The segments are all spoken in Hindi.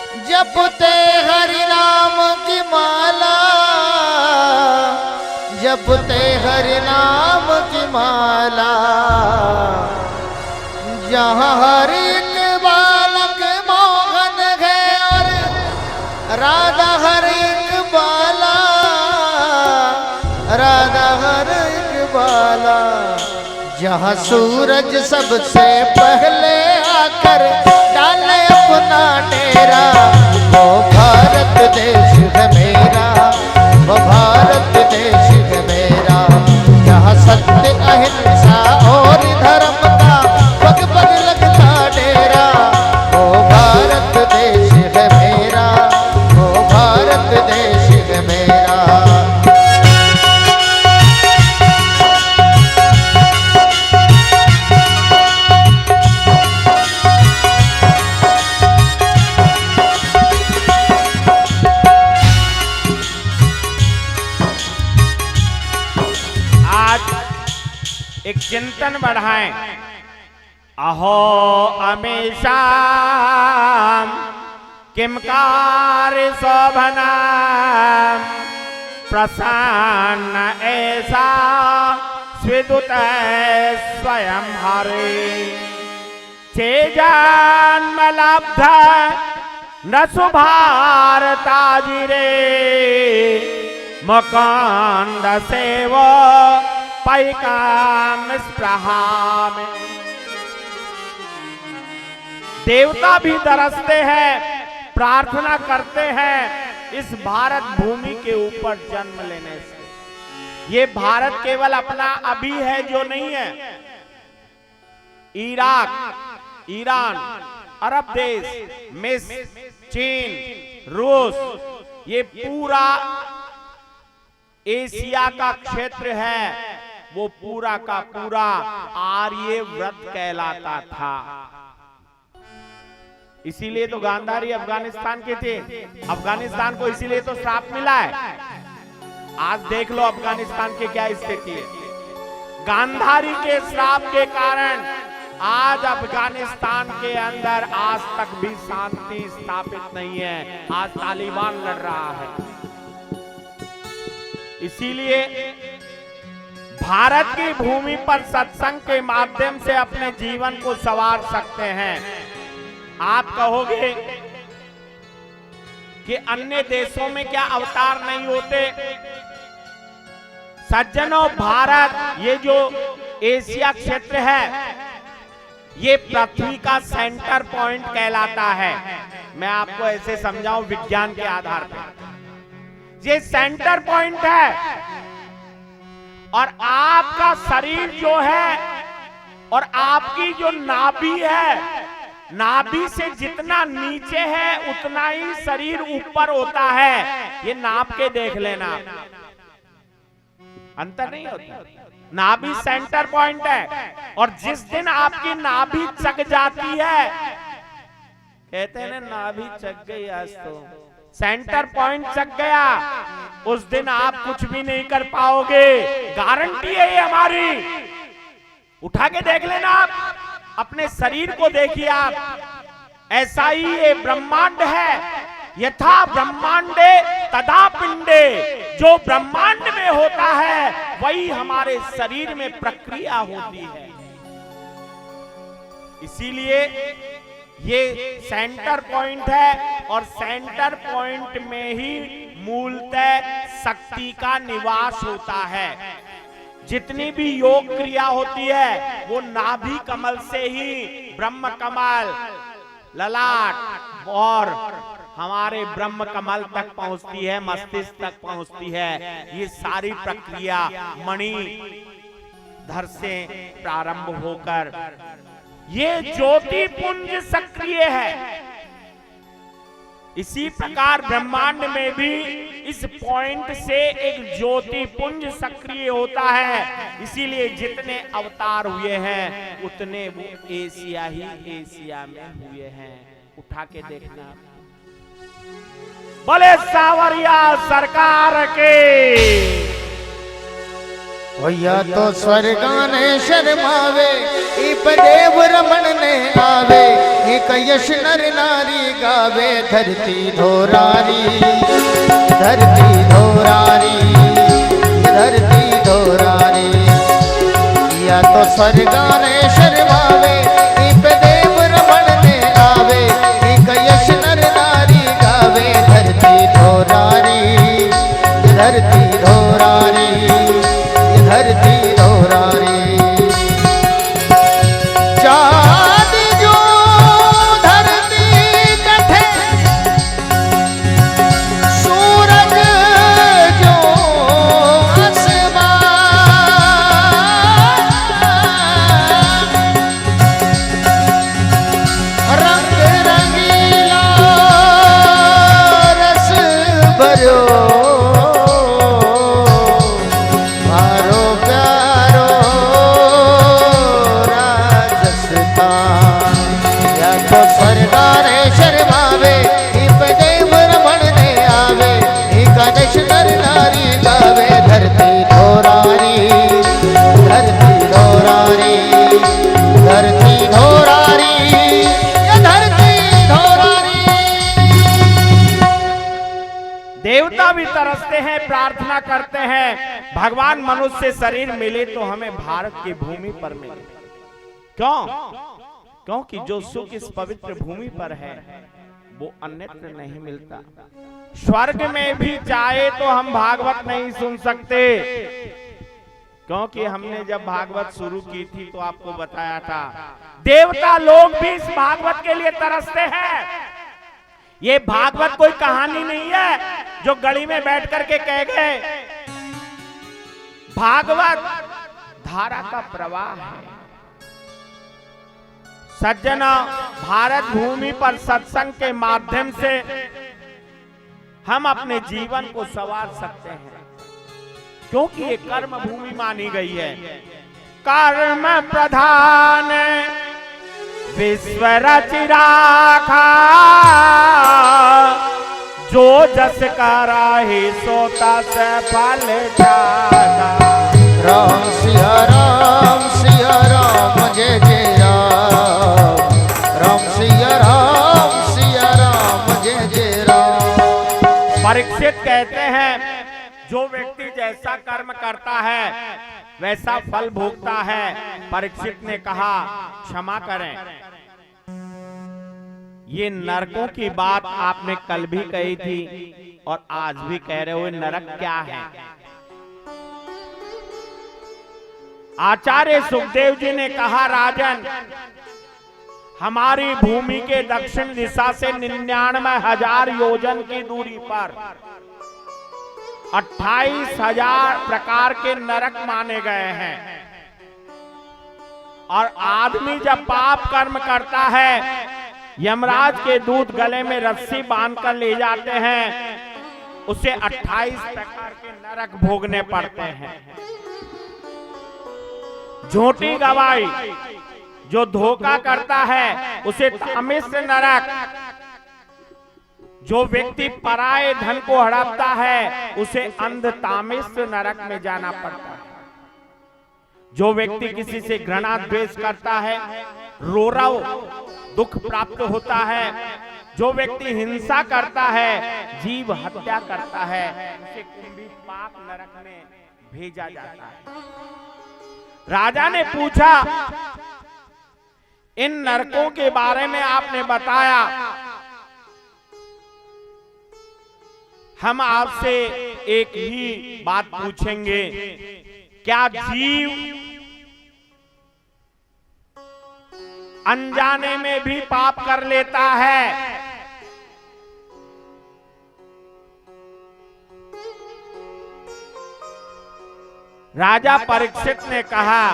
जपते हरि नाम की माला, जपते हरि नाम की माला, जहाँ हर एक बालक मोहन है और राधा हर एक बाला, राधा हर एक बाला। जहाँ सूरज सबसे पहले आकर डाले अपना डेरा, वो भारत देश है मेरा, वो भारत देश है मेरा। जहाँ सत्य अहिंसा और धर्म का पग पग लगता डेरा, वो भारत देश है मेरा, वो भारत देश है मेरा। एक चिंतन बढ़ाएं। अहो अमेशा किम कार्य शोभना, प्रसन्न ऐसा स्विदुत स्वयं हरे। छे जन्म लब्ध न सुभारताजिरे, मुकुंद सेवो पैकाम स्प्रहा में। देवता भी तरसते हैं, प्रार्थना करते हैं इस भारत भूमि के ऊपर जन्म लेने से। ये भारत केवल अपना अभी है जो नहीं है। इराक, ईरान, अरब देश, मिस्र, चीन, रूस, ये पूरा एशिया का क्षेत्र है। वो पूरा का पूरा आर्य व्रत कहलाता था। इसीलिए तो गांधारी अफगानिस्तान के थे। अफगानिस्तान को इसीलिए तो श्राप मिला है। आज देख लो अफगानिस्तान की क्या स्थिति है। गांधारी के श्राप के कारण आज अफगानिस्तान के अंदर आज तक भी शांति स्थापित नहीं है। आज तालिबान लड़ रहा है। इसीलिए भारत की भूमि पर सत्संग के माध्यम से अपने जीवन को संवार सकते हैं। आप कहोगे कि अन्य देशों में क्या अवतार नहीं होते? सज्जनों, भारत ये जो एशिया क्षेत्र है, ये पृथ्वी का सेंटर पॉइंट कहलाता है। मैं आपको ऐसे समझाऊं विज्ञान के आधार पर। ये सेंटर पॉइंट है और आपका शरीर जो है और आपकी जो नाभि है, नाभि से जितना नीचे है उतना ही शरीर ऊपर होता है। ये नाप के देख लेना, अंतर नहीं होता। नाभि सेंटर पॉइंट है और जिस दिन आपकी नाभि चक जाती है, कहते हैं ना नाभि चक गई आज तो, सेंटर पॉइंट चक गया, उस दिन आप कुछ भी नहीं कर पाओगे। गारंटी है ये हमारी। उठा के देख लेना, आप अपने शरीर को देखिए आप। ऐसा ही ये ब्रह्मांड है। यथा ब्रह्मांडे तदा पिंडे, जो ब्रह्मांड में होता है वही हमारे शरीर में प्रक्रिया होती है। इसीलिए ये सेंटर पॉइंट है और सेंटर पॉइंट में ही मूलतः शक्ति का निवास होता है। जितनी भी योग क्रिया होती है वो नाभि कमल से ही ब्रह्म कमल, ललाट और हमारे ब्रह्म कमल तक पहुंचती है, मस्तिष्क तक पहुंचती है। ये सारी प्रक्रिया मणि धर से प्रारंभ होकर ये ज्योति पुंज सक्रिय है। इसी प्रकार ब्रह्मांड में भी इस पॉइंट से एक ज्योति पुंज सक्रिय होता है। इसीलिए जितने अवतार हुए हैं उतने वो एशिया ही एशिया में हुए हैं। उठा के देखना। बोले सावरिया सरकार के। भैया तो स्वर्गाने शर्मावे इप देव रमन ने आवे एक यश नर नारी गावे धरती धोरारी धरती धोरारी धरती धोरारी या तो स्वर्गाने शर्मावे इप देव रमन ने आवे एक यश नर नारी गावे धरती धोरारी धरती धोरारी धरती धोरारी चाँद जो धरती कठे सूरज जो आसमान रंग रंगीला रस भरो देवता भी तरसते हैं, प्रार्थना करते हैं भगवान मनुष्य शरीर मिले तो हमें भारत की भूमि पर मिले। क्यों? क्योंकि जो सुख इस पवित्र भूमि पर है वो अन्यत्र नहीं मिलता। स्वर्ग में भी चाहे तो हम भागवत नहीं सुन सकते, क्योंकि हमने जब भागवत शुरू की थी तो आपको बताया था देवता लोग भी इस भागवत के लिए तरसते हैं। ये भागवत कोई कहानी नहीं है जो गली में बैठ करके कह गए। भागवत धारा का प्रवाह है। सज्जना, भारत भूमि पर सत्संग के माध्यम से हम अपने जीवन को संवार सकते हैं, क्योंकि ये कर्म भूमि मानी गई है। कर्म प्रधान विश्व रचि राखा, जो जस कराहि सोता से फल जागा। राम सिया राम जय जय राम, राम सिया राम जय जय राम। परीक्षित कहते हैं जो व्यक्ति जैसा कर्म करता है वैसा फल भोगता है। परीक्षित ने कहा क्षमा करें, ये नरकों की बात आपने कल भी कही थी और आज भी कह रहे हो। नरक क्या है? आचार्य सुखदेव जी ने कहा राजन, हमारी भूमि के दक्षिण दिशा से 99,000 योजन की दूरी पर 28,000 प्रकार के नरक माने गए हैं। और आदमी जब पाप कर्म करता है, यमराज के दूत गले में रस्सी बांधकर ले जाते हैं, उसे 28 प्रकार के नरक भोगने पड़ते हैं। झूठी गवाही, जो धोखा करता है उसे तामिश्र नरक, जो व्यक्ति पराये धन को हड़पता है उसे अंध तामिश्र नरक में जाना पड़ता है। जो व्यक्ति किसी से घृणा द्वेष करता है, रोरव दुख प्राप्त होता है। जो व्यक्ति हिंसा करता है, जीव हत्या करता है, उसे कुंभी पाप नरक में भेजा जाता है। राजा ने पूछा, इन नरकों के बारे में आपने बताया, हम आपसे एक ही बात पूछेंगे, क्या जीव अनजाने में भी पाप कर लेता है? राजा परीक्षित ने कहा,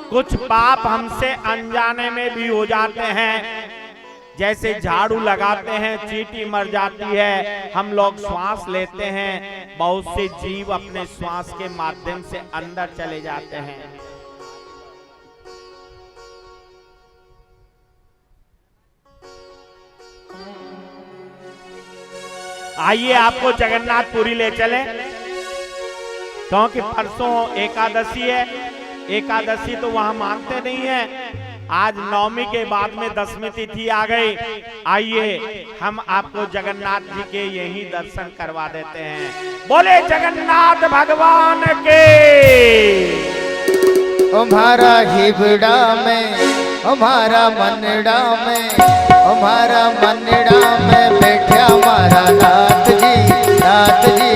कुछ पाप हमसे अनजाने में भी हो जाते हैं। जैसे झाड़ू लगाते हैं, चींटी मर जाती है, हम लोग श्वास लेते हैं, बहुत से जीव अपने श्वास के माध्यम से अंदर चले जाते हैं। आइए आपको जगन्नाथपुरी ले चले। क्योंकि परसों एकादशी है, एकादशी तो वहां मानते नहीं है। आज नवमी के बाद में दसवीं तिथि आ गई। आइए हम आपको जगन्नाथ जी के यही दर्शन करवा देते हैं। बोले जगन्नाथ भगवान के। हमारा हिबड़ा में, हमारा मनड़ा में, हमारा मनड़ा में बैठा हमारा नाथ जी, नाथ जी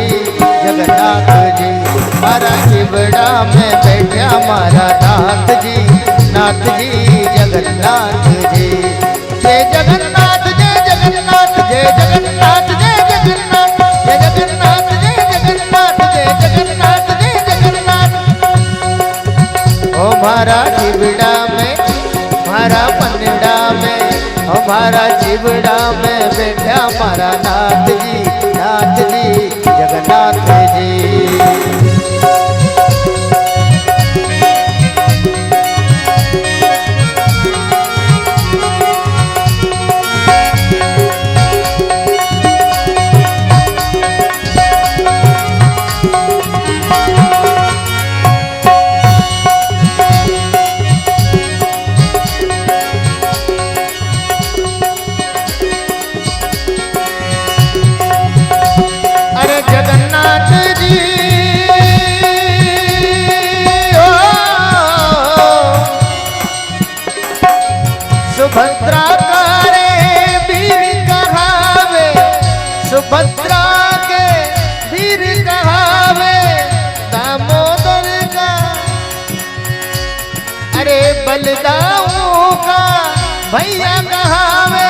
जगन्नाथ जी। हमारा हिबड़ा में बैठा हमारा नाथ जी, नाथ जी जगन्नाथ जी। जय जगन्नाथ जय जगन्नाथ जय जगन्नाथ जय जगन्नाथ जय जगन्नाथ जय जगन्नाथ जय जगन्नाथ जय जगन्नाथ। ओ हमारा जिबड़ा में, हमारा पन्नड़ा में, हमारा जिबड़ा में बैठा हमारा नाथ जी, नाथ जी जगन्नाथ जी। सुभद्रा करे वीर कहावे, सुभद्रा के वीर कहावे, दामोदर का अरे बलदाऊ का भैया कहावे।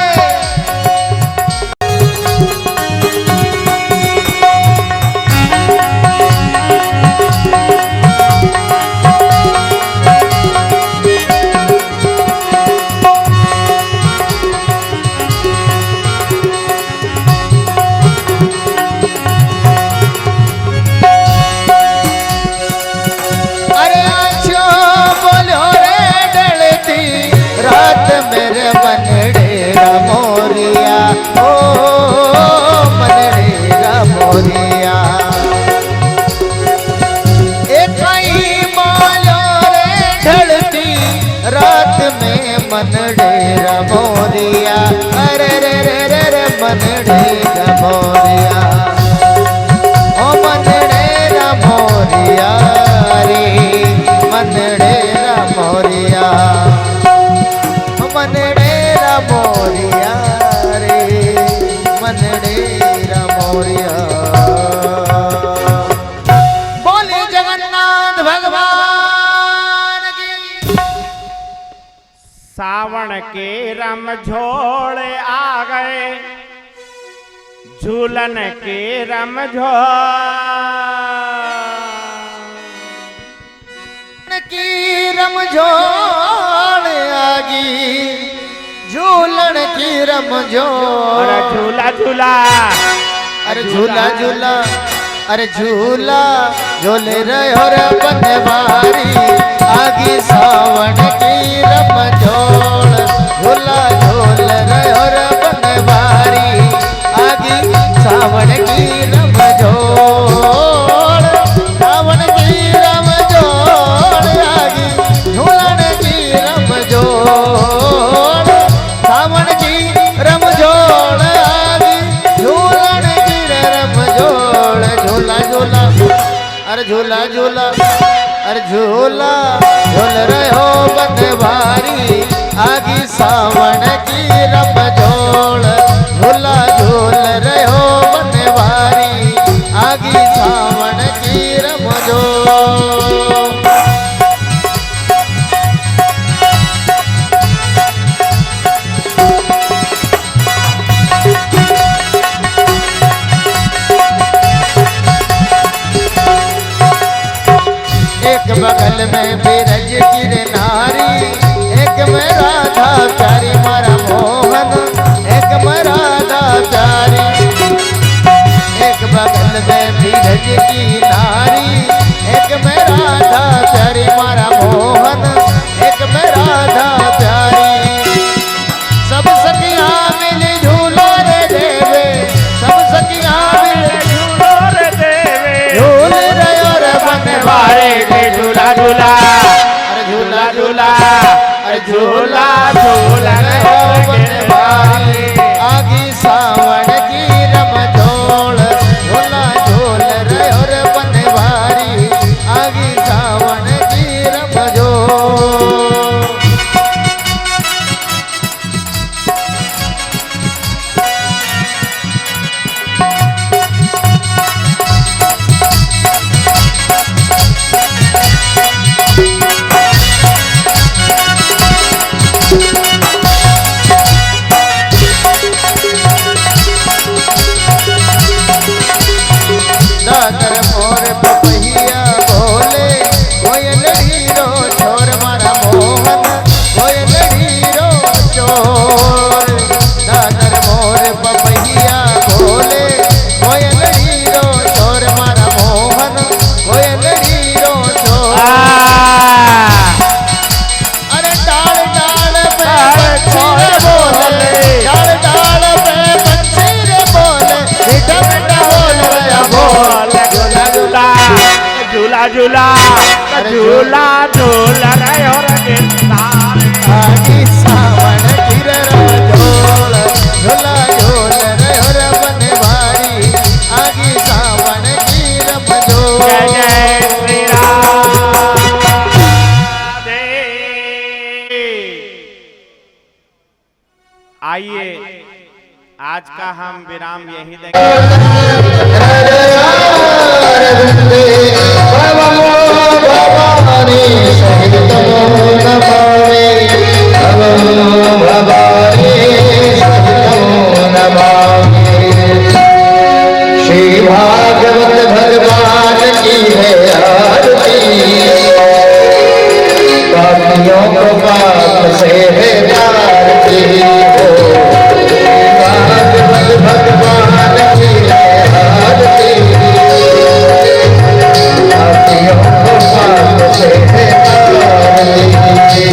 मन डेरा मोरिया, अरे रे रे रे रे मन डेरा मोरिया, ओ मन डेरा मोरिया रे, मन डेरा मोरिया, ओ मन डेरा मोरिया रे, मन डेरा मोरिया। बोले जगन्नाथ भगवान। सावन के रमझोड़ आ गए, झूलन के रमझोड़ की रमझोड़ आगी, झूलन की रमझोड़। अरे झूला झूला, अरे झूला झूला, अरे झूला झूले रहो रे बनवारी, आगी सावन की रमझोड़। झूला झूल रहो रे बनवारी, आगी सावन की रमझोड़, सावन की रमझोड़ आगी, झूलन की रमझोड़, सावन की रमझोड़ आगी, झूलन की रमझोड़। झूला झूला, अरे झूला झूला, अरे झूला झूल रहे हो बनवारी, आगी सावन की रमझोड़। झूला झूल रहे हो बनवारी, आगी सावन की रमझोड़। एक बगल में बिरज की नारी, एक में राधा प्यारी मारा मोहन, एक में राधा प्यारी। एक बगल में बिरज की नारी, एक में राधा प्यारी मारा मोहन, एक में राधा प्यारी। सब सखिया मिली झूलो रे देवे, सब सखिया मिली झूलो रे देवे, झूल रहे और झूला झूल रहे हो गिरधारी। आगी सावन की रमझोल झूला झूल रहे और बनवारी आगी सावन की रमझोल। दादर मोर पपैया बोले कोयल हीरो छोर मारा मोहन कोयल हीरो चोर। दादर मोर पपैया बोले कोयल हीरो छोर मारा मोहन कोयल हीरो चोर। अरे डाल डाल पे पंछी रे बोले डाल डाल पे पंछी रे बोले मीठा मीठा बोल रहा बोल। झूला झूला झूला झूला झूला झूल रहे हो गिरधारी। आगी सावन की रमझोल झूला झूल रहे और बनवारी आगी सावन की रमझोल। जय जय श्री राधे। आइए आज का हम विराम यही देंगे। श्री भागवत भगवान की है आरती पापियों को पाप से है आरती हो। भागवत भगवान की है आरती पापियों को पाप से है आरती।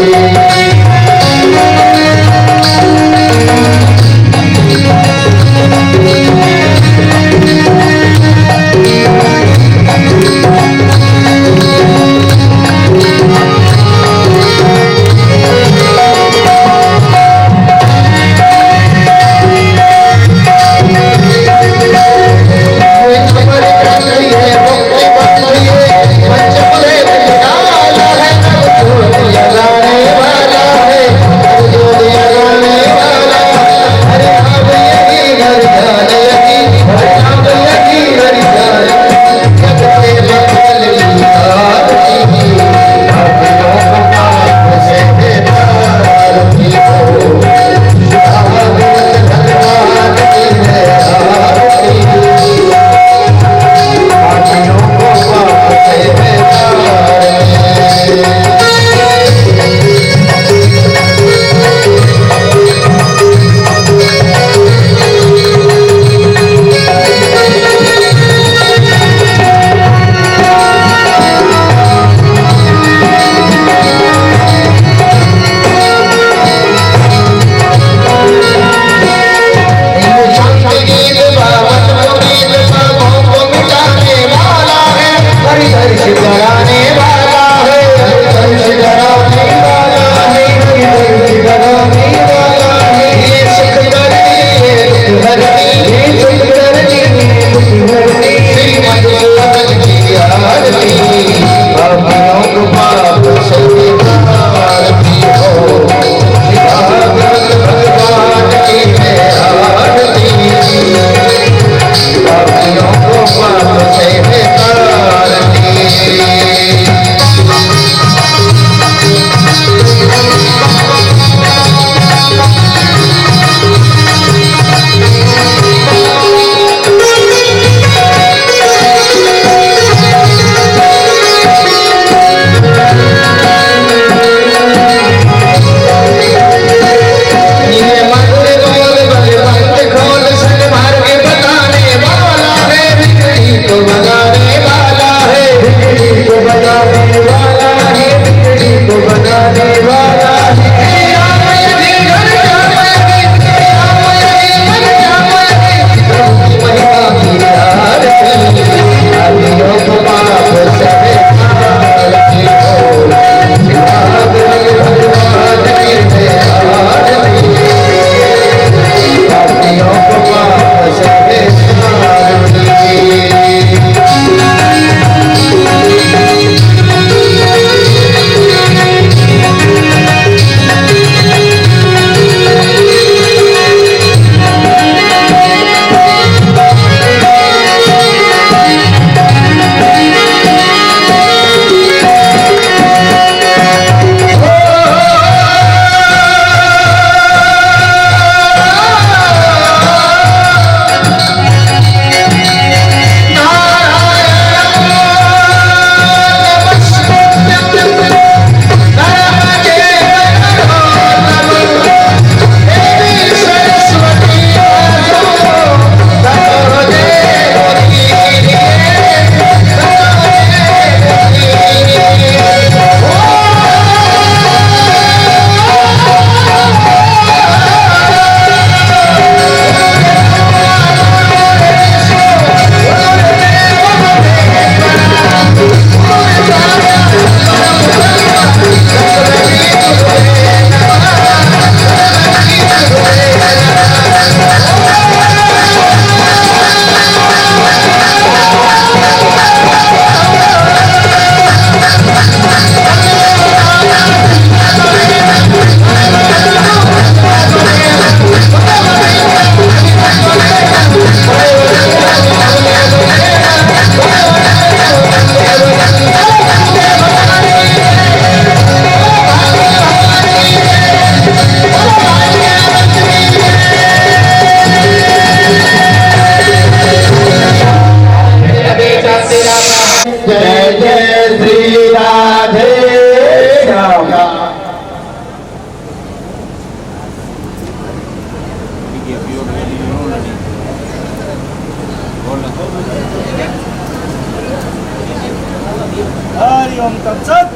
हरि ओम तत्सत।